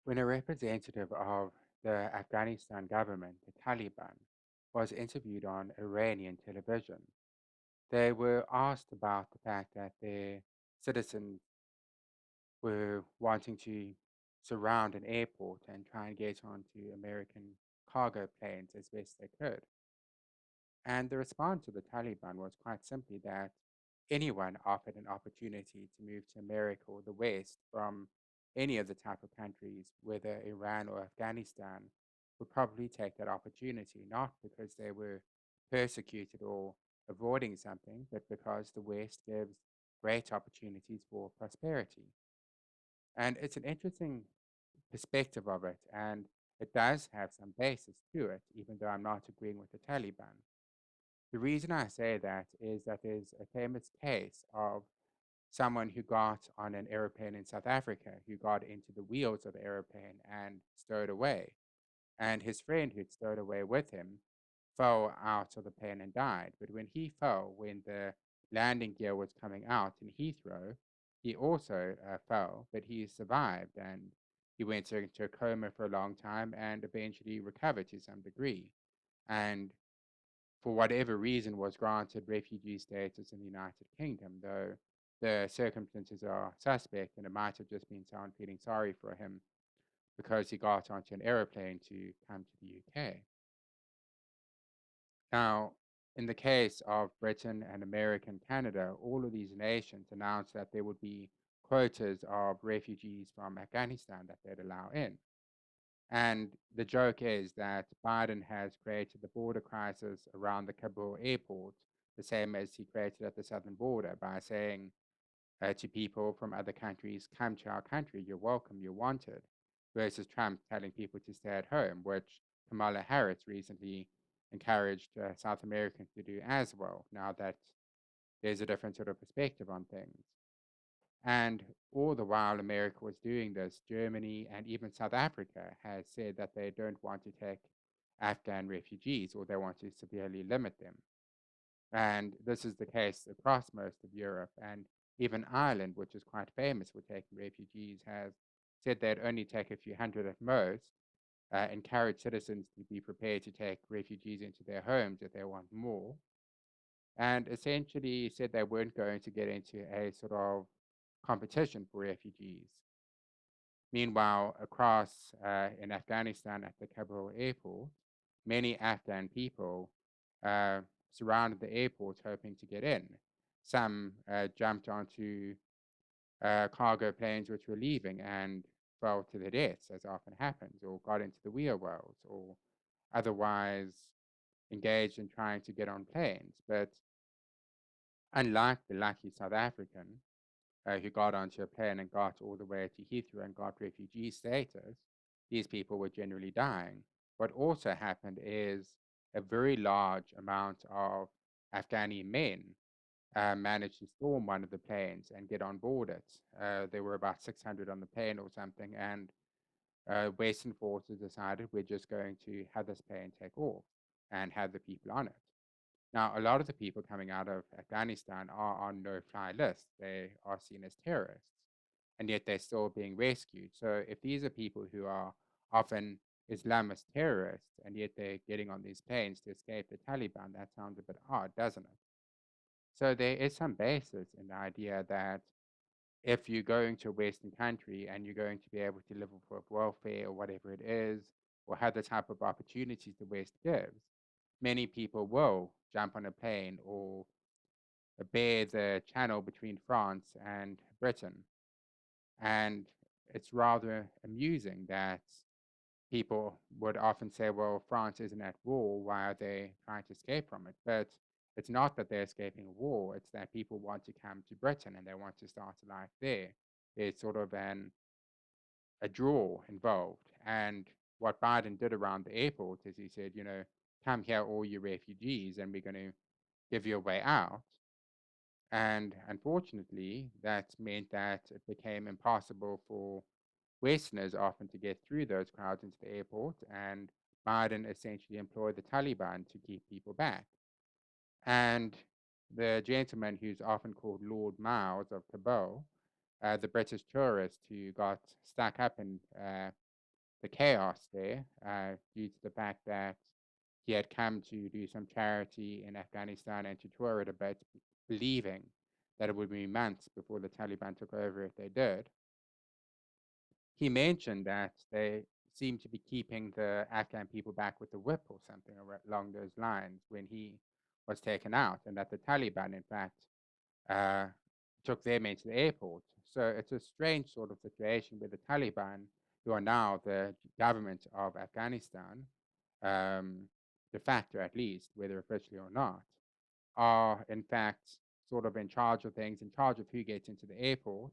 When a representative of the Afghanistan government, the Taliban, was interviewed on Iranian television, they were asked about the fact that their citizens were wanting to surround an airport and try and get onto American cargo planes as best they could. And the response of the Taliban was quite simply that anyone offered an opportunity to move to America or the West from any of the type of countries, whether Iran or Afghanistan, would probably take that opportunity, not because they were persecuted or avoiding something, but because the West gives great opportunities for prosperity. And it's an interesting perspective of it, and it does have some basis to it, even though I'm not agreeing with the Taliban. The reason I say that is that there's a famous case of someone who got on an airplane in South Africa, who got into the wheels of the airplane and stowed away. And his friend who'd stowed away with him fell out of the plane and died. But when he fell, when the landing gear was coming out in Heathrow, he also fell, but he survived and he went into a coma for a long time and eventually recovered to some degree. And for whatever reason, was granted refugee status in the United Kingdom, though the circumstances are suspect, and it might have just been someone feeling sorry for him because he got onto an aeroplane to come to the UK. Now, in the case of Britain and America and Canada, all of these nations announced that there would be quotas of refugees from Afghanistan that they'd allow in. And the joke is that Biden has created the border crisis around the Kabul airport, the same as he created at the southern border by saying to people from other countries, come to our country, you're welcome, you're wanted, versus Trump telling people to stay at home, which Kamala Harris recently encouraged South Americans to do as well, now that there's a different sort of perspective on things. And all the while America was doing this, Germany and even South Africa has said that they don't want to take Afghan refugees or they want to severely limit them. And this is the case across most of Europe. And even Ireland, which is quite famous for taking refugees, has said they'd only take a few hundred at most, encourage citizens to be prepared to take refugees into their homes if they want more, and essentially said they weren't going to get into a sort of competition for refugees. Meanwhile, across in Afghanistan at the Kabul airport, many Afghan people uh, surrounded the airport hoping to get in. Some jumped onto cargo planes which were leaving and fell to their deaths, as often happens, or got into the wheel wells, or otherwise engaged in trying to get on planes. But unlike the lucky South African, who got onto a plane and got all the way to Heathrow and got refugee status, these people were generally dying. What also happened is a very large amount of Afghani men managed to storm one of the planes and get on board it. There were about 600 on the plane or something, and Western forces decided we're just going to have this plane take off and have the people on it. Now, a lot of the people coming out of Afghanistan are on no-fly lists. They are seen as terrorists, and yet they're still being rescued. So if these are people who are often Islamist terrorists, and yet they're getting on these planes to escape the Taliban, that sounds a bit odd, doesn't it? So there is some basis in the idea that if you're going to a Western country and you're going to be able to live off of welfare or whatever it is, or have the type of opportunities the West gives, many people will jump on a plane or bear the channel between France and Britain. And it's rather amusing that people would often say, well, France isn't at war. Why are they trying to escape from it? But it's not that they're escaping a war. It's that people want to come to Britain and they want to start a life there. There's sort of a draw involved. And what Biden did around the airport is he said, come here, all you refugees, and we're going to give you a way out. And unfortunately, that meant that it became impossible for Westerners often to get through those crowds into the airport, and Biden essentially employed the Taliban to keep people back. And the gentleman who's often called Lord Miles of Kabul, the British tourist who got stuck up in the chaos there due to the fact that he had come to do some charity in Afghanistan and to tour it a bit, believing that it would be months before the Taliban took over if they did. He mentioned that they seemed to be keeping the Afghan people back with the whip or something along those lines when he was taken out, and that the Taliban, in fact, uh, took them into the airport. So it's a strange sort of situation where the Taliban, who are now the government of Afghanistan, um, de facto at least, whether officially or not, are in fact sort of in charge of things, in charge of who gets into the airport,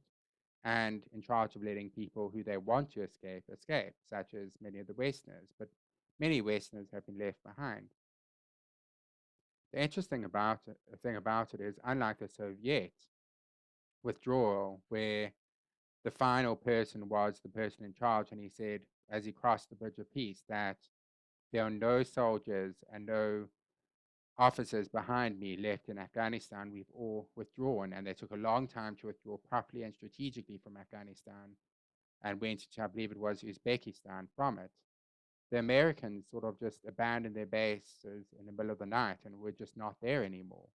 and in charge of letting people who they want to escape, such as many of the Westerners. But many Westerners have been left behind. The interesting thing about it is, unlike the Soviet withdrawal, where the final person was the person in charge, and he said, as he crossed the bridge of peace, that there are no soldiers and no officers behind me left in Afghanistan. We've all withdrawn, and they took a long time to withdraw properly and strategically from Afghanistan and went to, I believe it was Uzbekistan from it. The Americans sort of just abandoned their bases in the middle of the night and were just not there anymore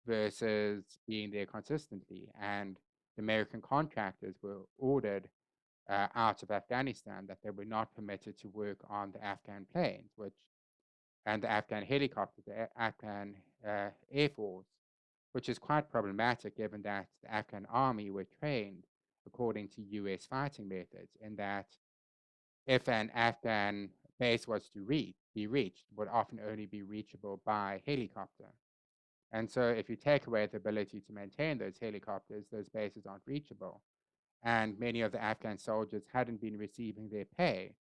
versus being there consistently. And the American contractors were ordered out of Afghanistan, that they were not permitted to work on the Afghan planes, and the Afghan helicopters, the Afghan Air Force, which is quite problematic given that the Afghan army were trained according to US fighting methods, in that if an Afghan base was to be reached, would often only be reachable by helicopter. And so if you take away the ability to maintain those helicopters, those bases aren't reachable. And many of the Afghan soldiers hadn't been receiving their pay,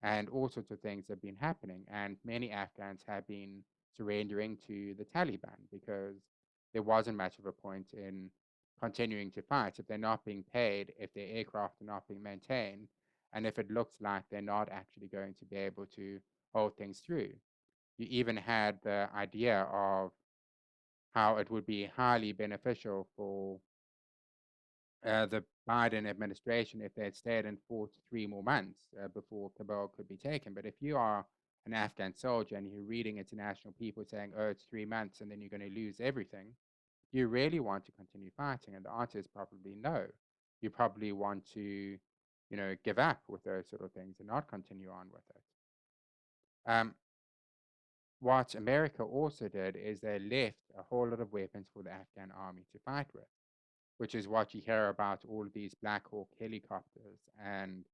and all sorts of things have been happening. And many Afghans have been surrendering to the Taliban because there wasn't much of a point in continuing to fight if they're not being paid, if their aircraft are not being maintained, and if it looks like they're not actually going to be able to hold things through. You even had the idea of how it would be highly beneficial for the Biden administration if they had stayed in for 3 more months before Kabul could be taken. But if you are an Afghan soldier and you're reading international people saying, oh, it's 3 months and then you're going to lose everything, do you really want to continue fighting? And the answer is probably no. You probably want to, give up with those sort of things and not continue on with it. Um, what America also did is they left a whole lot of weapons for the Afghan army to fight with, which is what you hear about all of these Black Hawk helicopters and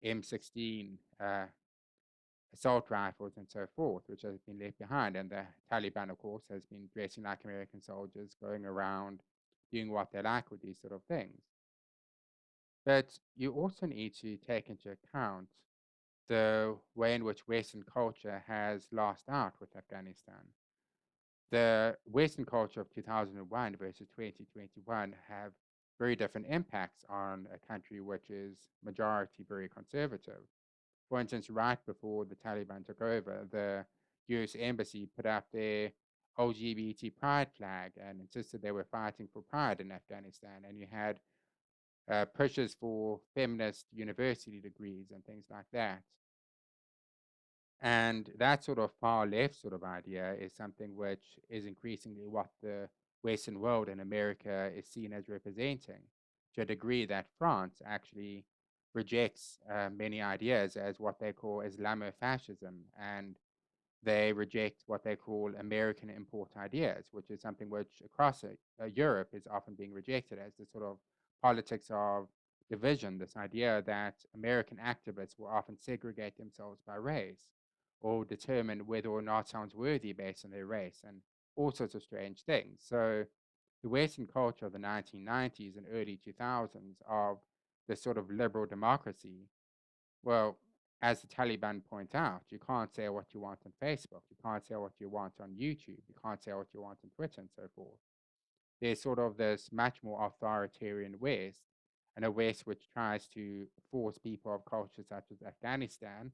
M16 assault rifles and so forth, which has been left behind. And the Taliban, of course, has been dressing like American soldiers, going around doing what they like with these sort of things. But you also need to take into account the way in which Western culture has lost out with Afghanistan. The Western culture of 2001 versus 2021 have very different impacts on a country which is majority very conservative. For instance, right before the Taliban took over, the US embassy put up their LGBT pride flag and insisted they were fighting for pride in Afghanistan. And you had pushes for feminist university degrees and things like that. And that sort of far left sort of idea is something which is increasingly what the Western world and America is seen as representing, to a degree that France actually rejects many ideas as what they call Islamofascism, and they reject what they call American import ideas, which is something which across Europe is often being rejected as the sort of politics of division, this idea that American activists will often segregate themselves by race or determine whether or not someone's worthy based on their race and all sorts of strange things. So the Western culture of the 1990s and early 2000s of this sort of liberal democracy, well, as the Taliban point out, you can't say what you want on Facebook. You can't say what you want on YouTube. You can't say what you want on Twitter and so forth. There's sort of this much more authoritarian West, and a West which tries to force people of cultures such as Afghanistan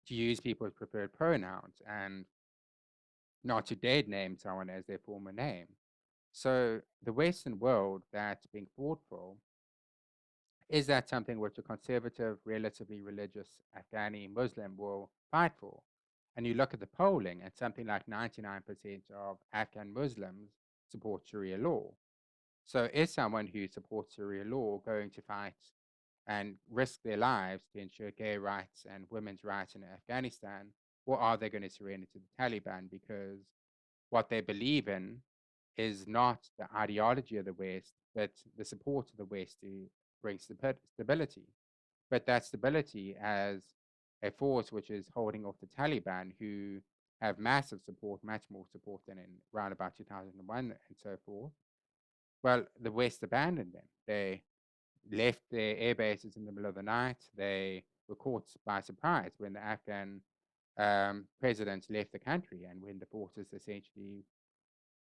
to use people's preferred pronouns and not to dead name someone as their former name. So the Western world that's being fought for Is that something which a conservative, relatively religious Afghani Muslim will fight for? And you look at the polling, and something like 99% of Afghan Muslims support Sharia law. So, is someone who supports Sharia law going to fight and risk their lives to ensure gay rights and women's rights in Afghanistan? Or are they going to surrender to the Taliban because what they believe in is not the ideology of the West, but the support of the West to bring stability? But that stability as a force which is holding off the Taliban, who have massive support, much more support than in around about 2001 and so forth. Well, the West abandoned them. They left their air bases in the middle of the night. They were caught by surprise when the Afghan presidents left the country and when the forces essentially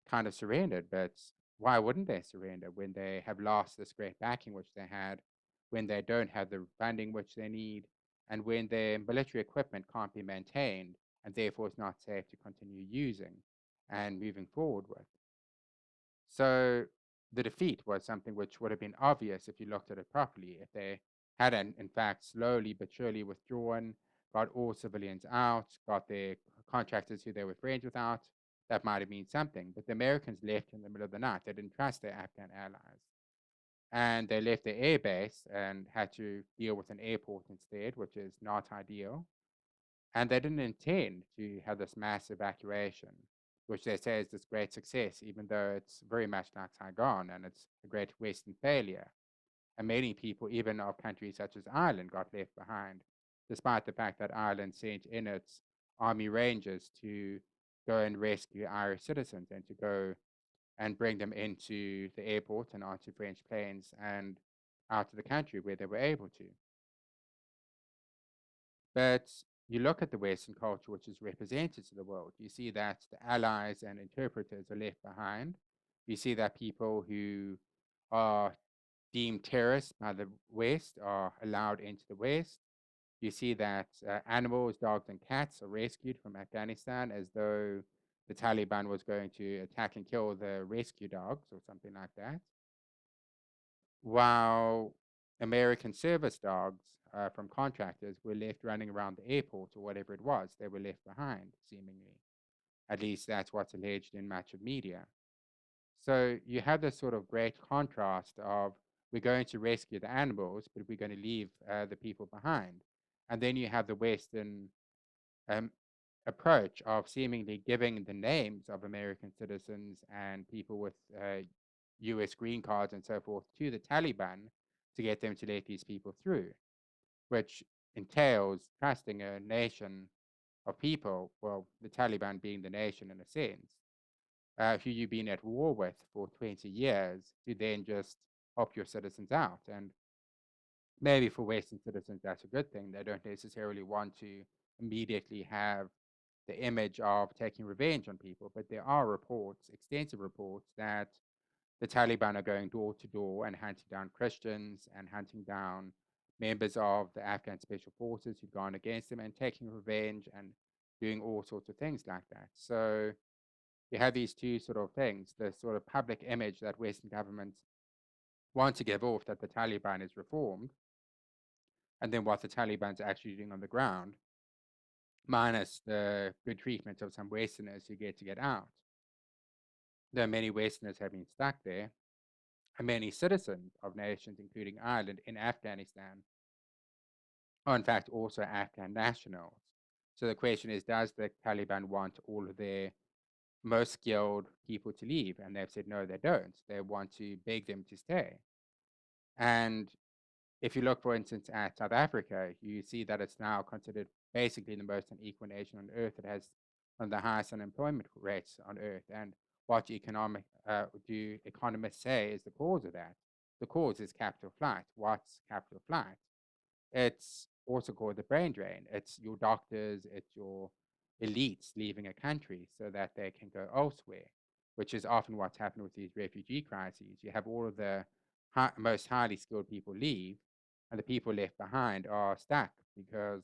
kind of surrendered. But why wouldn't they surrender when they have lost this great backing which they had, when they don't have the funding which they need, and when their military equipment can't be maintained and therefore it's not safe to continue using and moving forward with? So the defeat was something which would have been obvious if you looked at it properly. If they hadn't, in fact, slowly but surely withdrawn, got all civilians out, got their contractors who they were friends with out, that might have been something. But the Americans left in the middle of the night. They didn't trust their Afghan allies. And they left their air base and had to deal with an airport instead, which is not ideal. And they didn't intend to have this mass evacuation, which they say is this great success, even though it's very much like Saigon and it's a great Western failure. And many people, even of countries such as Ireland, got left behind, despite the fact that Ireland sent in its army rangers to go and rescue Irish citizens and to go and bring them into the airport and onto French planes and out of the country where they were able to. But you look at the Western culture, which is represented to the world, you see that the allies and interpreters are left behind. You see that people who are deemed terrorists by the West are allowed into the West. You see that animals, dogs, and cats are rescued from Afghanistan as though the Taliban was going to attack and kill the rescue dogs or something like that. While American service dogs from contractors were left running around the airport or whatever it was, they were left behind, seemingly. At least that's what's alleged in much of media. So you have this sort of great contrast of we're going to rescue the animals, but we're going to leave the people behind. And then you have the Western um, approach of seemingly giving the names of American citizens and people with US green cards and so forth to the Taliban to get them to let these people through, which entails trusting a nation of people, well, the Taliban being the nation in a sense, who you've been at war with for 20 years to then just help your citizens out. And maybe for Western citizens, that's a good thing. They don't necessarily want to immediately have the image of taking revenge on people, but there are reports, extensive reports, that the Taliban are going door to door and hunting down Christians and hunting down members of the Afghan special forces who'd gone against them and taking revenge and doing all sorts of things like that. So you have these two sort of things, the sort of public image that Western governments want to give off that the Taliban is reformed, and then what the Taliban's actually doing on the ground, minus the good treatment of some Westerners who get to get out. Though many Westerners have been stuck there, and many citizens of nations, including Ireland, in Afghanistan, are in fact also Afghan nationals. So the question is, does the Taliban want all of their most skilled people to leave? And they've said, no, they don't. They want to beg them to stay. And if you look, for instance, at South Africa, you see that it's now considered basically the most unequal nation on earth. It has one of the highest unemployment rates on earth. And what do economists say is the cause of that? The cause is capital flight. What's capital flight? It's also called the brain drain. It's your doctors, it's your elites leaving a country so that they can go elsewhere, which is often what's happened with these refugee crises. You have all of the most highly skilled people leave, and the people left behind are stuck because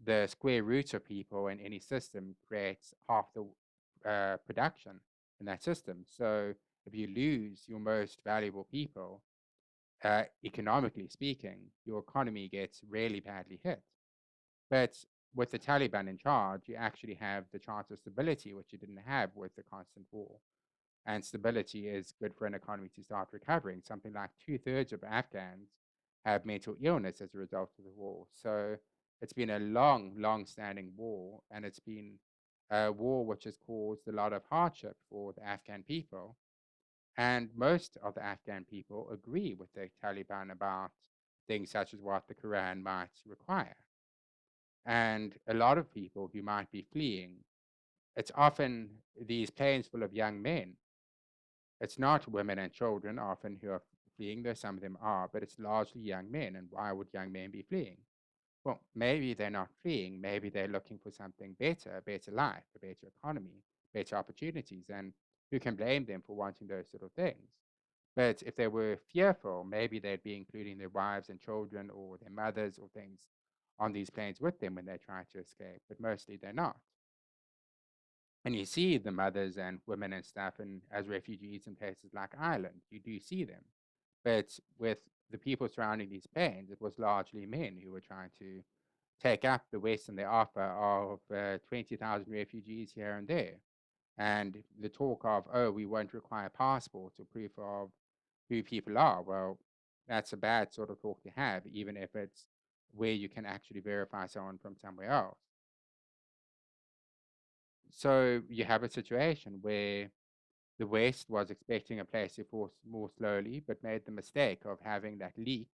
the square root of people in any system creates half the production in that system. So if you lose your most valuable people, economically speaking, your economy gets really badly hit. But with the Taliban in charge, you actually have the chance of stability, which you didn't have with the constant war. And stability is good for an economy to start recovering. Something like two-thirds of Afghans have mental illness as a result of the war. So it's been a long, long-standing war, and it's been a war which has caused a lot of hardship for the Afghan people. And most of the Afghan people agree with the Taliban about things such as what the Quran might require. And a lot of people who might be fleeing, it's often these planes full of young men. It's not women and children often who are fleeing, though some of them are, but it's largely young men. And why would young men be fleeing? Well, maybe they're not fleeing. Maybe they're looking for something better, a better life, a better economy, better opportunities. And who can blame them for wanting those sort of things? But if they were fearful, maybe they'd be including their wives and children or their mothers or things on these planes with them when they try to escape. But mostly they're not. And you see the mothers and women and stuff and as refugees in places like Ireland. You do see them. But with the people surrounding these planes, it was largely men who were trying to take up the West and the offer of 20,000 refugees here and there. And the talk of, oh, we won't require passports or proof of who people are. Well, that's a bad sort of talk to have, even if it's where you can actually verify someone from somewhere else. So you have a situation where the West was expecting a place to force more slowly, but made the mistake of having that leaked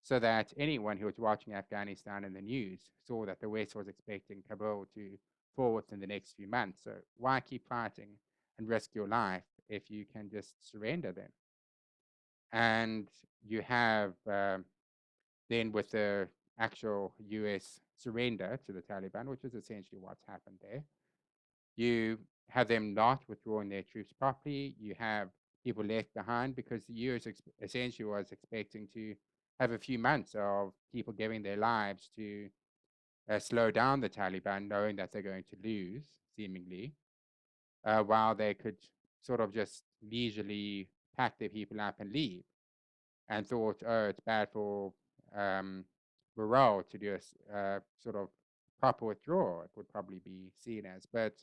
so that anyone who was watching Afghanistan in the news saw that the West was expecting Kabul to fall within the next few months. So why keep fighting and risk your life if you can just surrender then? And you have then with the actual US surrender to the Taliban, which is essentially what's happened there, you have them not withdrawing their troops properly. You have people left behind because the US essentially was expecting to have a few months of people giving their lives to slow down the Taliban, knowing that they're going to lose, seemingly, while they could sort of just leisurely pack their people up and leave, and thought, oh, it's bad for um, morale to do a sort of proper withdrawal, it would probably be seen as. But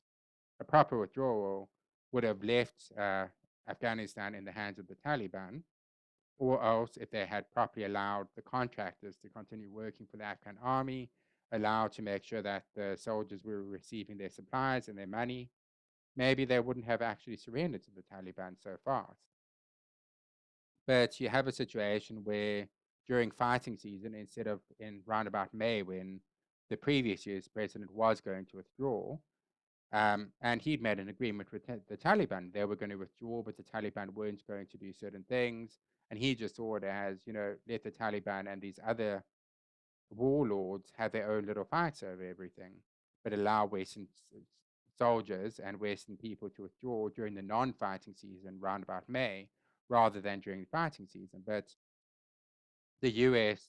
a proper withdrawal would have left Afghanistan in the hands of the Taliban, or else if they had properly allowed the contractors to continue working for the Afghan army, allowed to make sure that the soldiers were receiving their supplies and their money, maybe they wouldn't have actually surrendered to the Taliban so fast. But you have a situation where during fighting season, instead of in roundabout May when the previous year's president was going to withdraw, and he'd made an agreement with the Taliban. They were going to withdraw, but the Taliban weren't going to do certain things. And he just saw it as, let the Taliban and these other warlords have their own little fights over everything, but allow Western soldiers and Western people to withdraw during the non-fighting season, round about May, rather than during the fighting season. But the US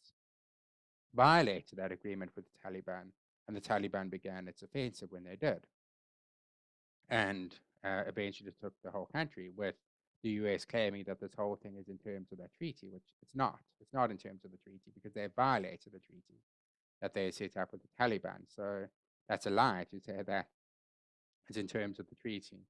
violated that agreement with the Taliban, and the Taliban began its offensive when they did. And eventually took the whole country, with the US claiming that this whole thing is in terms of that treaty, which it's not. It's not in terms of the treaty because they violated the treaty that they set up with the Taliban. So that's a lie to say that it's in terms of the treaty.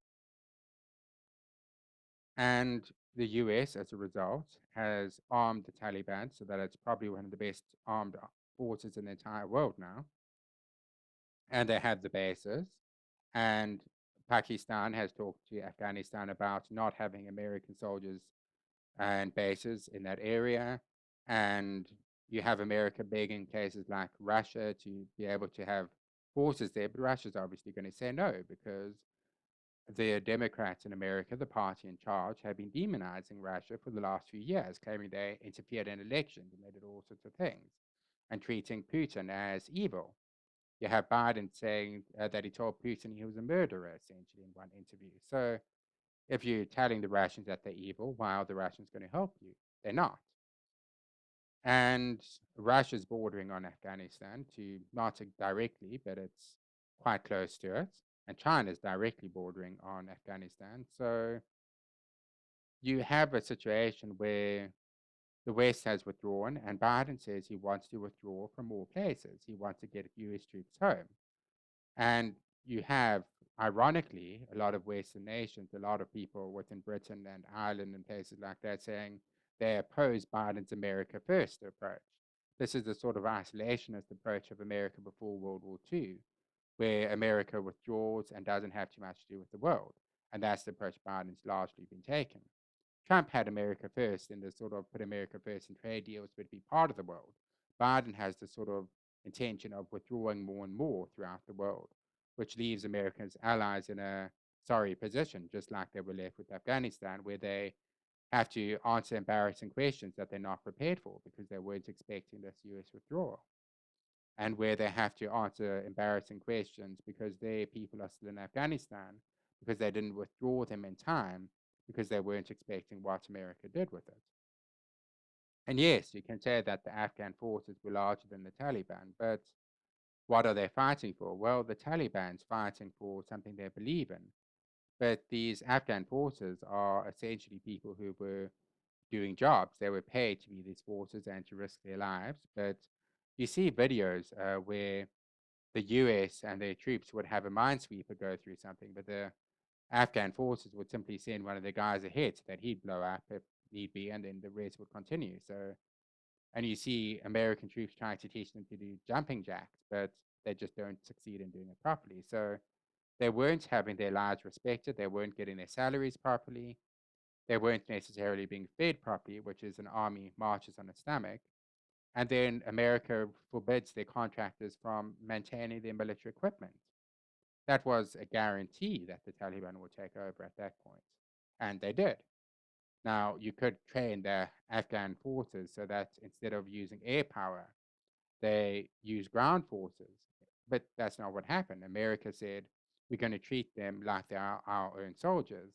And the US, as a result, has armed the Taliban so that it's probably one of the best armed forces in the entire world now. And they have the bases. And Pakistan has talked to Afghanistan about not having American soldiers and bases in that area. And you have America begging places like Russia to be able to have forces there, but Russia's obviously going to say no because the Democrats in America, the party in charge, have been demonizing Russia for the last few years, claiming they interfered in elections and they did all sorts of things, and treating Putin as evil. You have Biden saying that he told Putin he was a murderer, essentially, in one interview. So if you're telling the Russians that they're evil, why are the Russians going to help you? They're not. And Russia's bordering on Afghanistan, to not directly, but it's quite close to it. And China's directly bordering on Afghanistan. So you have a situation where The West has withdrawn, and Biden says he wants to withdraw from more places. He wants to get US troops home. And you have, ironically, a lot of Western nations, a lot of people within Britain and Ireland and places like that saying they oppose Biden's America First approach. This is the sort of isolationist approach of America before World War II, where America withdraws and doesn't have too much to do with the world. And that's the approach Biden's largely been taking. Trump had America first and the sort of put America first in trade deals, but be part of the world. Biden has the sort of intention of withdrawing more and more throughout the world, which leaves America's allies in a sorry position, just like they were left with Afghanistan, where they have to answer embarrassing questions that they're not prepared for because they weren't expecting this US withdrawal, and where they have to answer embarrassing questions because their people are still in Afghanistan because they didn't withdraw them in time because they weren't expecting what America did with it. And yes, you can say that the Afghan forces were larger than the Taliban, but what are they fighting for? Well, the Taliban's fighting for something they believe in. But these Afghan forces are essentially people who were doing jobs. They were paid to be these forces and to risk their lives. But you see videos where the US and their troops would have a minesweeper go through something, but the Afghan forces would simply send one of their guys ahead so that he'd blow up if need be, and then the rest would continue. So, and you see American troops trying to teach them to do jumping jacks, but they just don't succeed in doing it properly. So they weren't having their lives respected. They weren't getting their salaries properly. They weren't necessarily being fed properly, which is an army marches on its stomach. And then America forbids their contractors from maintaining their military equipment. That was a guarantee that the Taliban would take over at that point. And they did. Now, you could train the Afghan forces so that instead of using air power, they use ground forces. But that's not what happened. America said, we're going to treat them like they are our own soldiers.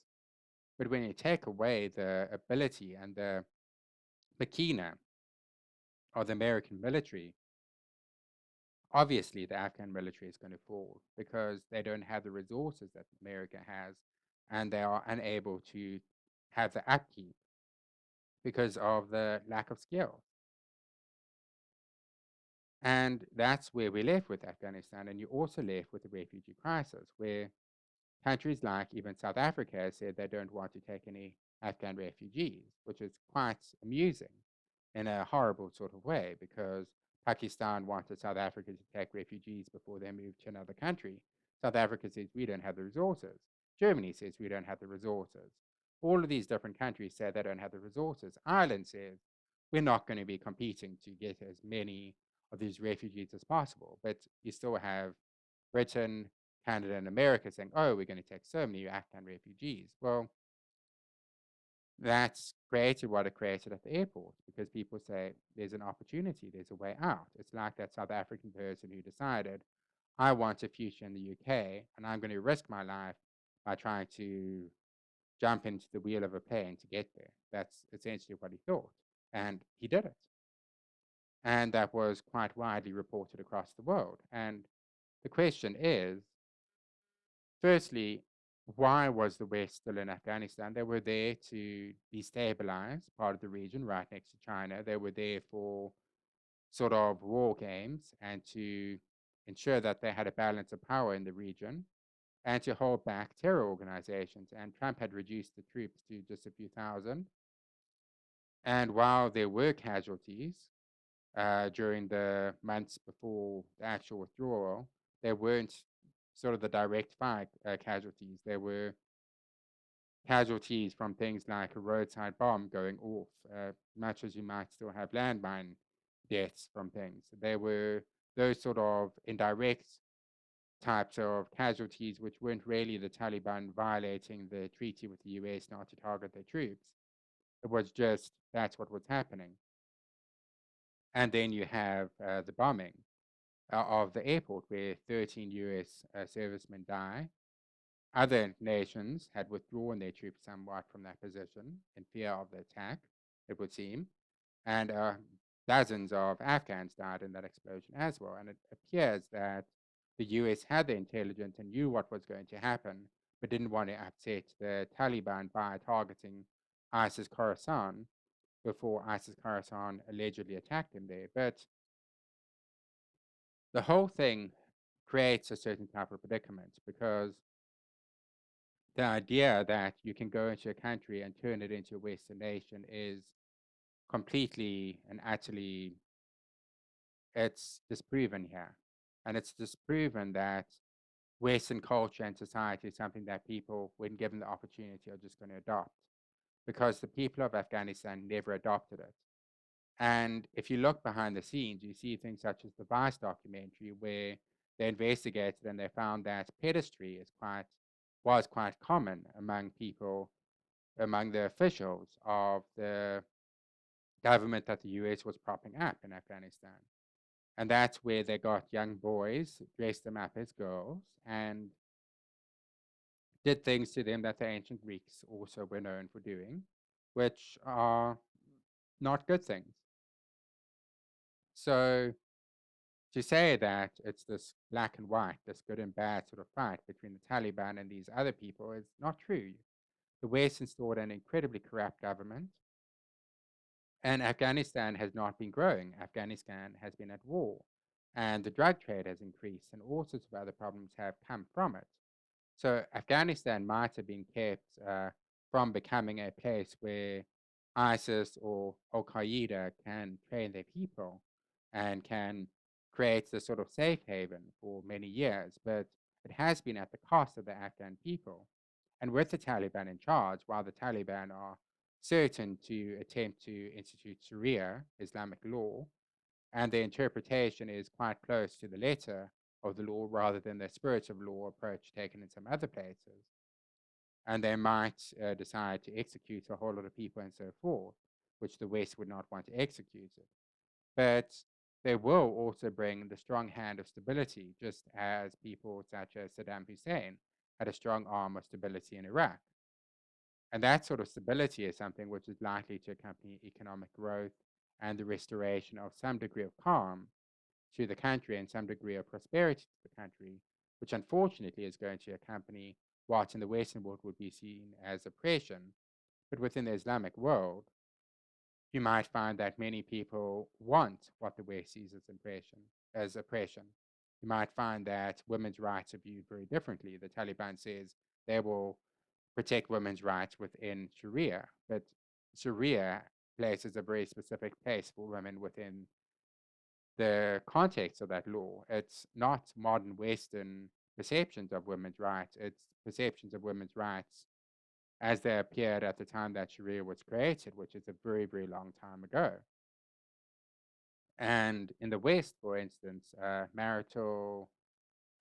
But when you take away the ability and the makina of the American military, obviously the Afghan military is going to fall because they don't have the resources that America has, and they are unable to have the upkeep because of the lack of skill. And that's where we're left with Afghanistan. And you're also left with the refugee crisis, where countries like even South Africa has said they don't want to take any Afghan refugees, which is quite amusing in a horrible sort of way because Pakistan wanted South Africa to take refugees before they moved to another country. South Africa says we don't have the resources. Germany says we don't have the resources. All of these different countries say they don't have the resources. Ireland says we're not going to be competing to get as many of these refugees as possible. But you still have Britain, Canada, and America saying, oh, we're going to take so many Afghan refugees. Well, that's created what it created at the airport because people say there's an opportunity, there's a way out. It's like that South African person who decided, I want a future in the UK and I'm going to risk my life by trying to jump into the wheel of a plane to get there. That's essentially what he thought. And he did it. And that was quite widely reported across the world. And the question is, firstly, why was the West still in Afghanistan? They were there to destabilize part of the region right next to China. They were there for sort of war games and to ensure that they had a balance of power in the region and to hold back terror organizations. And Trump had reduced the troops to just a few thousand. And while there were casualties during the months before the actual withdrawal, there weren't sort of the direct fire casualties. There were casualties from things like a roadside bomb going off, much as you might still have landmine deaths from things. There were those sort of indirect types of casualties, which weren't really the Taliban violating the treaty with the US not to target their troops. It was just that's what was happening. And then you have the bombing of the airport where 13 US servicemen die. Other nations had withdrawn their troops somewhat from that position in fear of the attack, it would seem, and dozens of Afghans died in that explosion as well. And it appears that the US had the intelligence and knew what was going to happen, but didn't want to upset the Taliban by targeting ISIS Khorasan, before ISIS Khorasan allegedly attacked him there. But the whole thing creates a certain type of predicament because the idea that you can go into a country and turn it into a Western nation is completely and utterly it's disproven here. And it's disproven that Western culture and society is something that people, when given the opportunity, are just going to adopt because the people of Afghanistan never adopted it. And if you look behind the scenes, you see things such as the Vice documentary, where they investigated and they found that pedestry was quite common among people, among the officials of the government that the US was propping up in Afghanistan. And that's where they got young boys, dressed them up as girls, and did things to them that the ancient Greeks also were known for doing, which are not good things. So to say that it's this black and white, this good and bad sort of fight between the Taliban and these other people is not true. The West installed an incredibly corrupt government, and Afghanistan has not been growing. Afghanistan has been at war, and the drug trade has increased, and all sorts of other problems have come from it. So Afghanistan might have been kept from becoming a place where ISIS or Al Qaeda can train their people and can create this sort of safe haven for many years, but it has been at the cost of the Afghan people. And with the Taliban in charge, while the Taliban are certain to attempt to institute Sharia, Islamic law, and the interpretation is quite close to the letter of the law rather than the spirit of law approach taken in some other places. And they might decide to execute a whole lot of people and so forth, which the West would not want to execute it. But they will also bring the strong hand of stability, just as people such as Saddam Hussein had a strong arm of stability in Iraq. And that sort of stability is something which is likely to accompany economic growth and the restoration of some degree of calm to the country and some degree of prosperity to the country, which unfortunately is going to accompany what in the Western world would be seen as oppression. But within the Islamic world, you might find that many people want what the West sees as oppression. You might find that women's rights are viewed very differently. The Taliban says they will protect women's rights within Sharia, but Sharia places a very specific place for women within the context of that law. It's not modern Western perceptions of women's rights, it's perceptions of women's rights as they appeared at the time that Sharia was created, which is a very, very long time ago. And in the West, for instance, marital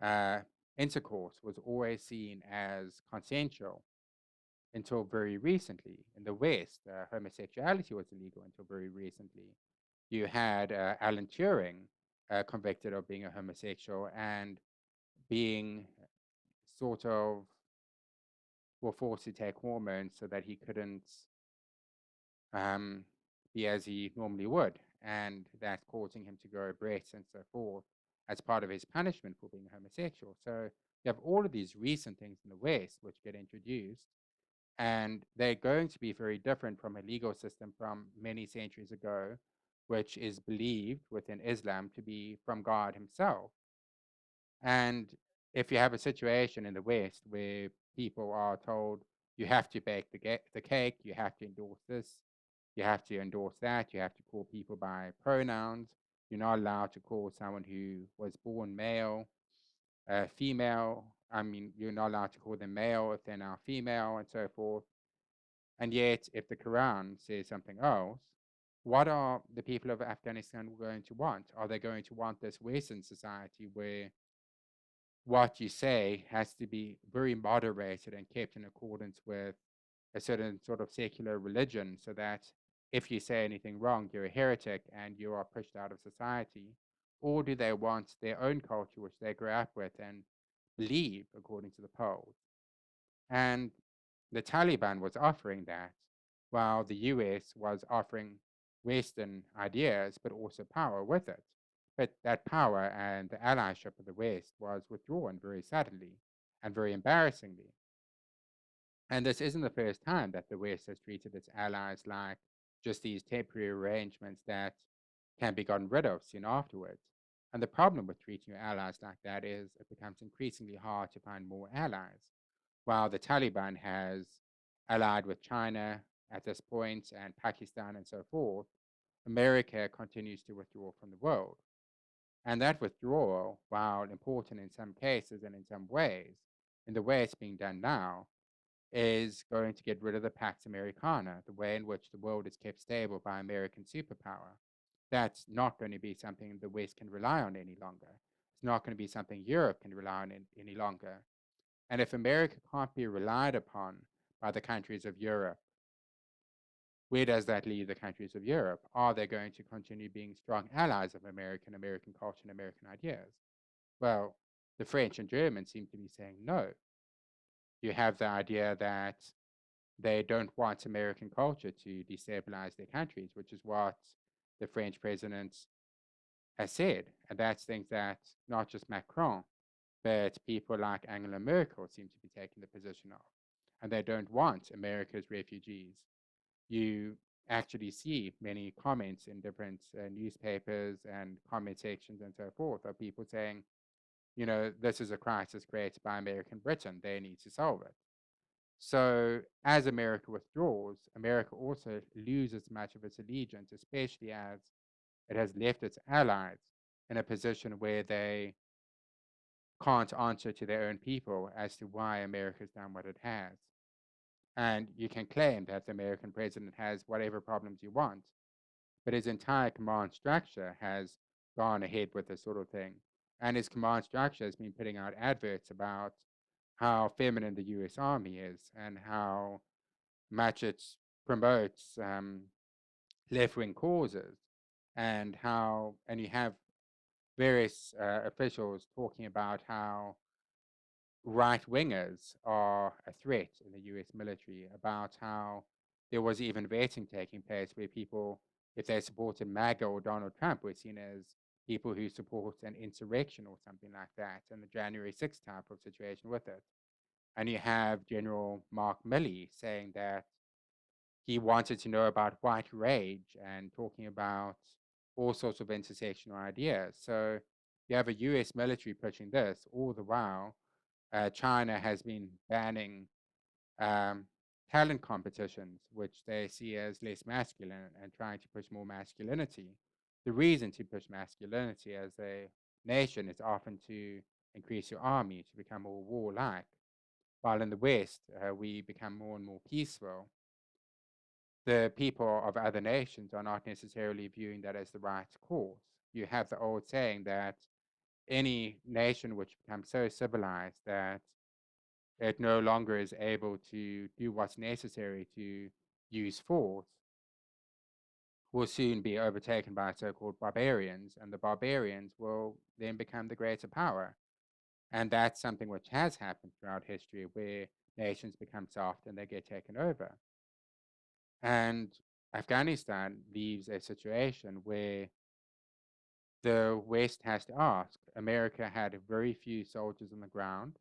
uh, intercourse was always seen as consensual until very recently. In the West, homosexuality was illegal until very recently. You had Alan Turing convicted of being a homosexual and being sort of were forced to take hormones so that he couldn't um, be as he normally would, and that causing him to grow breasts and so forth as part of his punishment for being homosexual. So you have all of these recent things in the West which get introduced, and they're going to be very different from a legal system from many centuries ago, which is believed within Islam to be from God Himself. And if you have a situation in the West where people are told you have to bake the cake, you have to endorse this, you have to endorse that, you have to call people by pronouns, you're not allowed to call someone who was born male, female. I mean, you're not allowed to call them male if they're now female and so forth. And yet, if the Quran says something else, what are the people of Afghanistan going to want? Are they going to want this Western society where what you say has to be very moderated and kept in accordance with a certain sort of secular religion so that if you say anything wrong, you're a heretic and you are pushed out of society? Or do they want their own culture, which they grew up with and believe, according to the polls? And the Taliban was offering that, while the US was offering Western ideas, but also power with it. But that power and the allyship of the West was withdrawn very suddenly and very embarrassingly. And this isn't the first time that the West has treated its allies like just these temporary arrangements that can be gotten rid of soon afterwards. And the problem with treating your allies like that is it becomes increasingly hard to find more allies. While the Taliban has allied with China at this point and Pakistan and so forth, America continues to withdraw from the world. And that withdrawal, while important in some cases and in some ways, in the way it's being done now, is going to get rid of the Pax Americana, the way in which the world is kept stable by American superpower. That's not going to be something the West can rely on any longer. It's not going to be something Europe can rely on any longer. And if America can't be relied upon by the countries of Europe, where does that leave the countries of Europe? Are they going to continue being strong allies of American culture, and American ideas? Well, the French and Germans seem to be saying no. You have the idea that they don't want American culture to destabilize their countries, which is what the French president has said. And that's things that not just Macron, but people like Angela Merkel seem to be taking the position of. And they don't want America's refugees. You actually see many comments in different newspapers and comment sections and so forth of people saying, you know, this is a crisis created by American Britain. They need to solve it. So as America withdraws, America also loses much of its allegiance, especially as it has left its allies in a position where they can't answer to their own people as to why America's done what it has. And you can claim that the American president has whatever problems you want, but his entire command structure has gone ahead with this sort of thing. And his command structure has been putting out adverts about how feminine the US Army is and how much it promotes left wing causes, and you have various officials talking about how right wingers are a threat in the US military, about how there was even vetting taking place where people, if they supported MAGA or Donald Trump, were seen as people who support an insurrection or something like that, and the January 6th type of situation with it. And you have General Mark Milley saying that he wanted to know about white rage and talking about all sorts of intersectional ideas. So you have a US military pushing this, all the while China has been banning um, talent competitions, which they see as less masculine, and trying to push more masculinity. The reason to push masculinity as a nation is often to increase your army to become more warlike, while in the West, we become more and more peaceful. The people of other nations are not necessarily viewing that as the right course. You have the old saying that any nation which becomes so civilized that it no longer is able to do what's necessary to use force will soon be overtaken by so-called barbarians, and the barbarians will then become the greater power. And that's something which has happened throughout history, where nations become soft and they get taken over. And Afghanistan leaves a situation where the West has to ask. America had very few soldiers on the ground.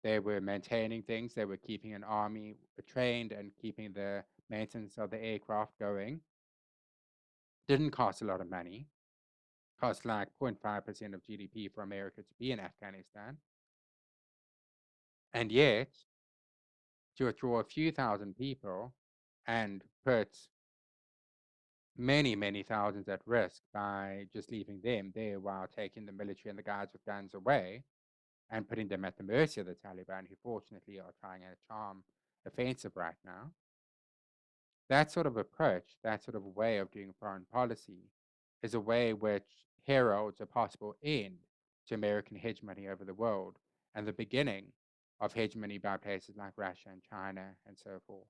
They were maintaining things. They were keeping an army trained and keeping the maintenance of the aircraft going. Didn't cost a lot of money. Cost like 0.5% of GDP for America to be in Afghanistan. And yet, to withdraw a few thousand people and put many, many thousands at risk by just leaving them there while taking the military and the guys with guns away and putting them at the mercy of the Taliban, who fortunately are trying a charm offensive right now. That sort of approach, that sort of way of doing foreign policy, is a way which heralds a possible end to American hegemony over the world and the beginning of hegemony by places like Russia and China and so forth.